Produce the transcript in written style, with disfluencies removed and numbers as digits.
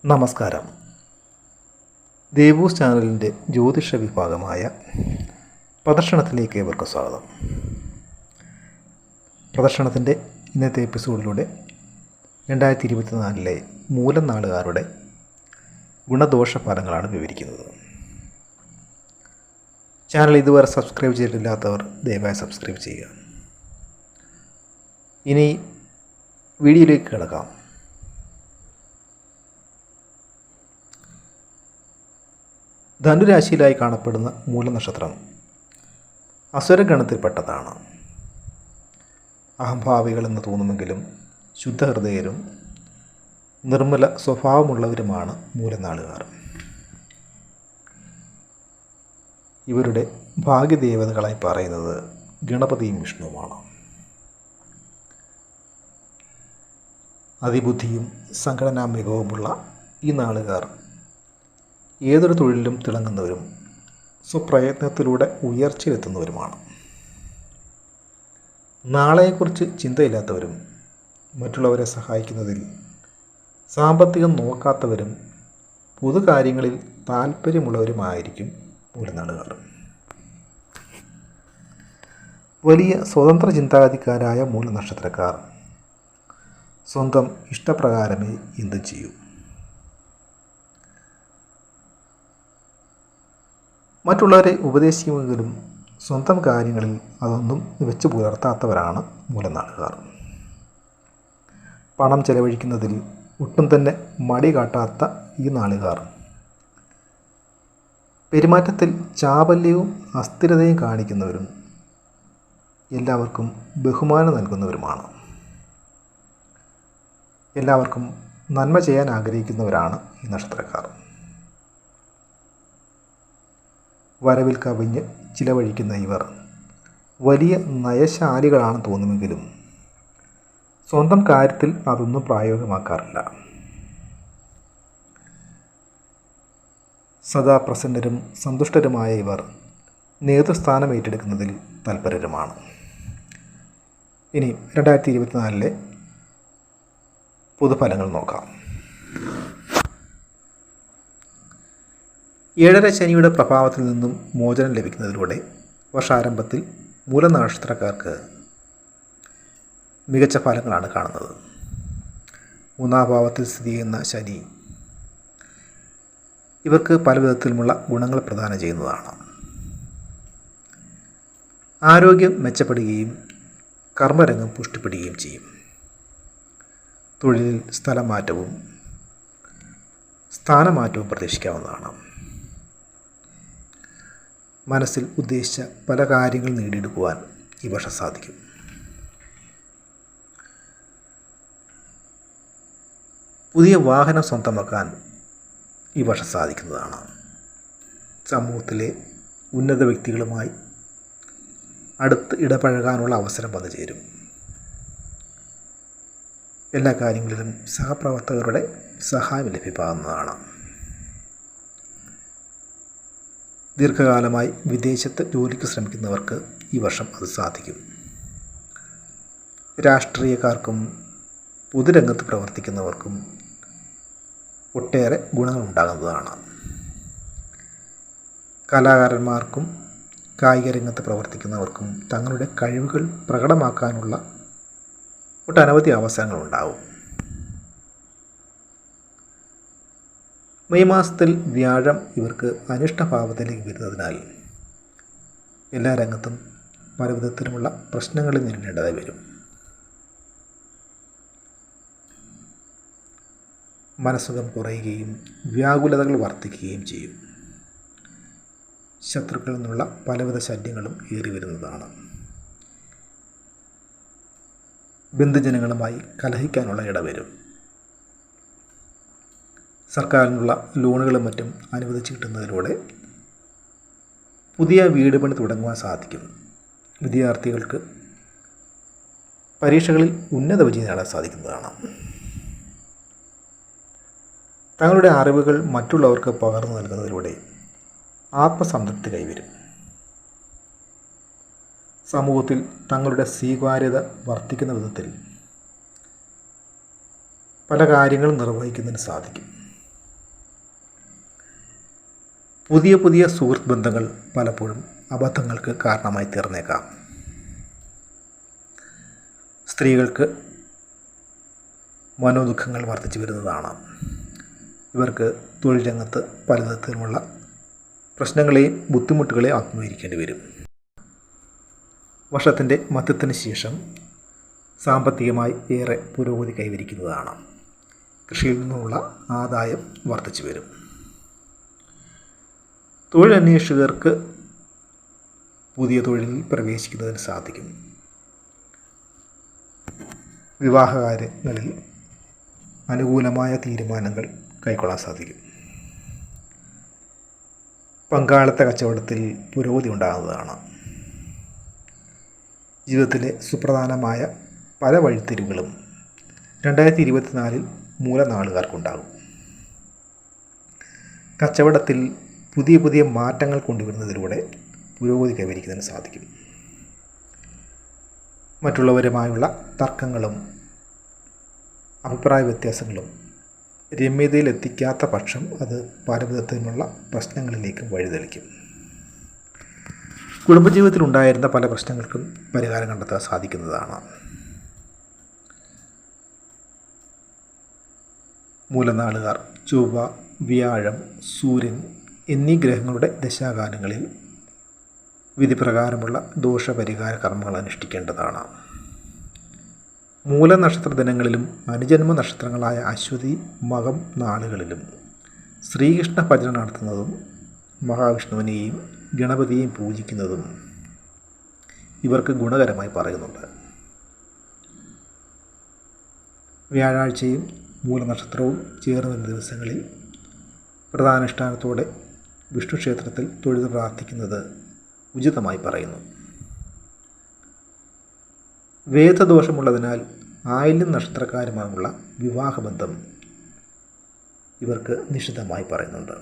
നമസ്കാരം. ദേവൂസ് ചാനലിൻ്റെ ജ്യോതിഷ വിഭാഗമായ പ്രദർശനത്തിലേക്ക് ഏവർക്കും സ്വാഗതം. പ്രദർശനത്തിൻ്റെ ഇന്നത്തെ എപ്പിസോഡിലൂടെ 2024 മൂലം നാളുകാരുടെ ഗുണദോഷ ഫലങ്ങളാണ് വിവരിക്കുന്നത്. ചാനൽ ഇതുവരെ സബ്സ്ക്രൈബ് ചെയ്തിട്ടില്ലാത്തവർ ദയവായി സബ്സ്ക്രൈബ് ചെയ്യുക. ഇനി വീഡിയോയിലേക്ക് കിടക്കാം. ധനുരാശിയിലായി കാണപ്പെടുന്ന മൂലനക്ഷത്രം അസുരഗണത്തിൽപ്പെട്ടതാണ്. അഹംഭാവികളെന്ന് തോന്നുമെങ്കിലും ശുദ്ധഹൃദയരും നിർമ്മല സ്വഭാവമുള്ളവരുമാണ് മൂലനാളുകാർ. ഇവരുടെ ഭാഗ്യദേവതകളായി പറയുന്നത് ഗണപതിയും വിഷ്ണുവുമാണ്. അതിബുദ്ധിയും സംഘടനാ മികവുമുള്ള ഈ നാളുകാർ ഏതൊരു തൊഴിലിലും തിളങ്ങുന്നവരും സ്വപ്രയത്നത്തിലൂടെ ഉയർച്ചയിലെത്തുന്നവരുമാണ്. നാളെയെക്കുറിച്ച് ചിന്തയില്ലാത്തവരും മറ്റുള്ളവരെ സഹായിക്കുന്നതിൽ സാമ്പത്തികം നോക്കാത്തവരും പൊതുകാര്യങ്ങളിൽ താല്പര്യമുള്ളവരുമായിരിക്കും മൂലനാളുകാർ. വലിയ സ്വതന്ത്ര ചിന്താഗതിക്കാരായ മൂലനക്ഷത്രക്കാർ സ്വന്തം ഇഷ്ടപ്രകാരമേ എന്തും ചെയ്യൂ. മറ്റുള്ളവരെ ഉപദേശിക്കുമെങ്കിലും സ്വന്തം കാര്യങ്ങളിൽ അതൊന്നും വെച്ച് പുലർത്താത്തവരാണ് മൂലനാളുകാർ. പണം ചെലവഴിക്കുന്നതിൽ ഒട്ടും തന്നെ മടി കാട്ടാത്ത ഈ നാളുകാർ പെരുമാറ്റത്തിൽ ചാപല്യവും അസ്ഥിരതയും കാണിക്കുന്നവരും എല്ലാവർക്കും ബഹുമാനം നൽകുന്നവരുമാണ്. എല്ലാവർക്കും നന്മ ചെയ്യാൻ ആഗ്രഹിക്കുന്നവരാണ് ഈ നക്ഷത്രക്കാർ. വരവിൽ കവിഞ്ഞ് ചിലവഴിക്കുന്ന ഇവർ വലിയ നയശാലികളാണെന്ന് തോന്നുമെങ്കിലും സ്വന്തം കാര്യത്തിൽ അതൊന്നും പ്രായോഗികമാക്കാറില്ല. സദാ പ്രസന്നരും സന്തുഷ്ടരുമായ ഇവർ നേതൃസ്ഥാനം ഏറ്റെടുക്കുന്നതിൽ തൽപരരുമാണ്. ഇനി 2024 പൊതുഫലങ്ങൾ നോക്കാം. 7ാം ശനിയുടെ പ്രഭാവത്തിൽ നിന്നും മോചനം ലഭിക്കുന്നതിലൂടെ വർഷാരംഭത്തിൽ മൂലനക്ഷത്രക്കാർക്ക് മികച്ച ഫലങ്ങളാണ് കാണുന്നത്. 3ാം ഭാവത്തിൽ സ്ഥിതി ചെയ്യുന്ന ശനി ഇവർക്ക് പല വിധത്തിലുമുള്ള ഗുണങ്ങൾ പ്രദാനം ചെയ്യുന്നതാണ്. ആരോഗ്യം മെച്ചപ്പെടുകയും കർമ്മരംഗം പുഷ്ടിപ്പെടുകയും ചെയ്യും. തൊഴിലിൽ സ്ഥലമാറ്റവും സ്ഥാനമാറ്റവും പ്രതീക്ഷിക്കാവുന്നതാണ്. മനസ്സിൽ ഉദ്ദേശിച്ച പല കാര്യങ്ങൾ നേടിയെടുക്കുവാൻ ഈ വർഷം സാധിക്കും. പുതിയ വാഹനം സ്വന്തമാക്കാൻ ഈ വർഷം സാധിക്കുന്നതാണ്. സമൂഹത്തിലെ ഉന്നത വ്യക്തികളുമായി അടുത്ത് ഇടപഴകാനുള്ള അവസരം വന്നു ചേരും. എല്ലാ കാര്യങ്ങളിലും സഹപ്രവർത്തകരുടെ സഹായം ലഭ്യമാകുന്നതാണ്. ദീർഘകാലമായി വിദേശത്ത് ജോലിക്ക് ശ്രമിക്കുന്നവർക്ക് ഈ വർഷം അത് സാധിക്കും. രാഷ്ട്രീയക്കാർക്കും പൊതുരംഗത്ത് പ്രവർത്തിക്കുന്നവർക്കും ഒട്ടേറെ ഗുണങ്ങളുണ്ടാകുന്നതാണ്. കലാകാരന്മാർക്കും കായിക രംഗത്ത് പ്രവർത്തിക്കുന്നവർക്കും തങ്ങളുടെ കഴിവുകൾ പ്രകടമാക്കാനുള്ള ഒട്ടനവധി അവസരങ്ങളുണ്ടാവും. മെയ് മാസത്തിൽ വ്യാഴം ഇവർക്ക് അനിഷ്ടഭാവത്തിലേക്ക് വരുന്നതിനാൽ എല്ലാ രംഗത്തും പല വിധത്തിലുമുള്ള പ്രശ്നങ്ങളിൽ നേരിടേണ്ടതായി വരും. മനസ്സുഖം കുറയുകയും വ്യാകുലതകൾ വർദ്ധിക്കുകയും ചെയ്യും. ശത്രുക്കളിൽ നിന്നുള്ള പലവിധ ശല്യങ്ങളും ഏറി വരുന്നതാണ്. ബന്ധുജനങ്ങളുമായി കലഹിക്കാനുള്ള ഇടവരും. സർക്കാരിൽ നിന്നുള്ള ലോണുകളും മറ്റും അനുവദിച്ച് കിട്ടുന്നതിലൂടെ പുതിയ വീട് പണി തുടങ്ങുവാൻ സാധിക്കും. വിദ്യാർത്ഥികൾക്ക് പരീക്ഷകളിൽ ഉന്നത വിജയം നേടാൻ സാധിക്കുന്നതാണ്. തങ്ങളുടെ അറിവുകൾ മറ്റുള്ളവർക്ക് പകർന്നു നൽകുന്നതിലൂടെ ആത്മസംതൃപ്തി കൈവരും. സമൂഹത്തിൽ തങ്ങളുടെ സ്വീകാര്യത വർദ്ധിക്കുന്ന വിധത്തിൽ പല കാര്യങ്ങളും നിർവഹിക്കുന്നതിന് സാധിക്കും. പുതിയ പുതിയ സുഹൃത്ത് ബന്ധങ്ങൾ പലപ്പോഴും അബദ്ധങ്ങൾക്ക് കാരണമായി തീർന്നേക്കാം. സ്ത്രീകൾക്ക് മനോദുഃഖങ്ങൾ വർദ്ധിച്ചു വരുന്നതാണ്. ഇവർക്ക് തൊഴിൽ രംഗത്ത് പലതരത്തിലുമുള്ള പ്രശ്നങ്ങളെയും ബുദ്ധിമുട്ടുകളെയും അഭിമുഖീകരിക്കേണ്ടി വരും. വർഷത്തിൻ്റെ മധ്യത്തിന് ശേഷം സാമ്പത്തികമായി ഏറെ പുരോഗതി കൈവരിക്കുന്നതാണ്. കൃഷിയിൽ നിന്നുള്ള ആദായം വർദ്ധിച്ചു വരും. തൊഴിലന്വേഷകർക്ക് പുതിയ തൊഴിലിൽ പ്രവേശിക്കുന്നതിന് സാധിക്കും. വിവാഹകാര്യങ്ങളിൽ അനുകൂലമായ തീരുമാനങ്ങൾ കൈക്കൊള്ളാൻ സാധിക്കും. പങ്കാളിത്ത കച്ചവടത്തിൽ പുരോഗതി ഉണ്ടാകുന്നതാണ്. ജീവിതത്തിലെ സുപ്രധാനമായ പല വഴിത്തിരിവുകളും 2024 മൂലനാളുകാർക്കുണ്ടാകും. കച്ചവടത്തിൽ പുതിയ പുതിയ മാറ്റങ്ങൾ കൊണ്ടുവരുന്നതിലൂടെ പുരോഗതി കൈവരിക്കുന്നതിന് സാധിക്കും. മറ്റുള്ളവരുമായുള്ള തർക്കങ്ങളും അഭിപ്രായ വ്യത്യാസങ്ങളും രമ്യതയിലെത്തിക്കാത്ത പക്ഷം അത് പലവിധത്തിലുള്ള പ്രശ്നങ്ങളിലേക്ക് വഴിതെളിക്കും. കുടുംബജീവിതത്തിൽ ഉണ്ടായിരുന്ന പല പ്രശ്നങ്ങൾക്കും പരിഹാരം കണ്ടെത്താൻ സാധിക്കുന്നതാണ്. മൂലനാളുകാർ ചൊവ്വ, വ്യാഴം, സൂര്യൻ എന്നീ ഗ്രഹങ്ങളുടെ ദശാകാലങ്ങളിൽ വിധിപ്രകാരമുള്ള ദോഷപരിഹാര കർമ്മങ്ങൾ അനുഷ്ഠിക്കേണ്ടതാണ്. മൂലനക്ഷത്ര ദിനങ്ങളിലും അനുജന്മ നക്ഷത്രങ്ങളായ അശ്വതി, മകം നാളുകളിലും ശ്രീകൃഷ്ണ ഭജന നടത്തുന്നതും മഹാവിഷ്ണുവിനെയും ഗണപതിയെയും പൂജിക്കുന്നതും ഇവർക്ക് ഗുണകരമായി പറയുന്നുണ്ട്. വ്യാഴാഴ്ചയും മൂലനക്ഷത്രവും ചേർന്ന ദിവസങ്ങളിൽ പ്രധാനുഷ്ഠാനത്തോടെ വിഷ്ണു ക്ഷേത്രത്തിൽ തൊഴുത് പ്രാർത്ഥിക്കുന്നത് ഉചിതമായി പറയുന്നു. വേദദോഷമുള്ളതിനാൽ ആയില്യം നക്ഷത്രക്കാരുമായുള്ള വിവാഹബന്ധം ഇവർക്ക് നിഷിദ്ധമായി പറയുന്നുണ്ട്.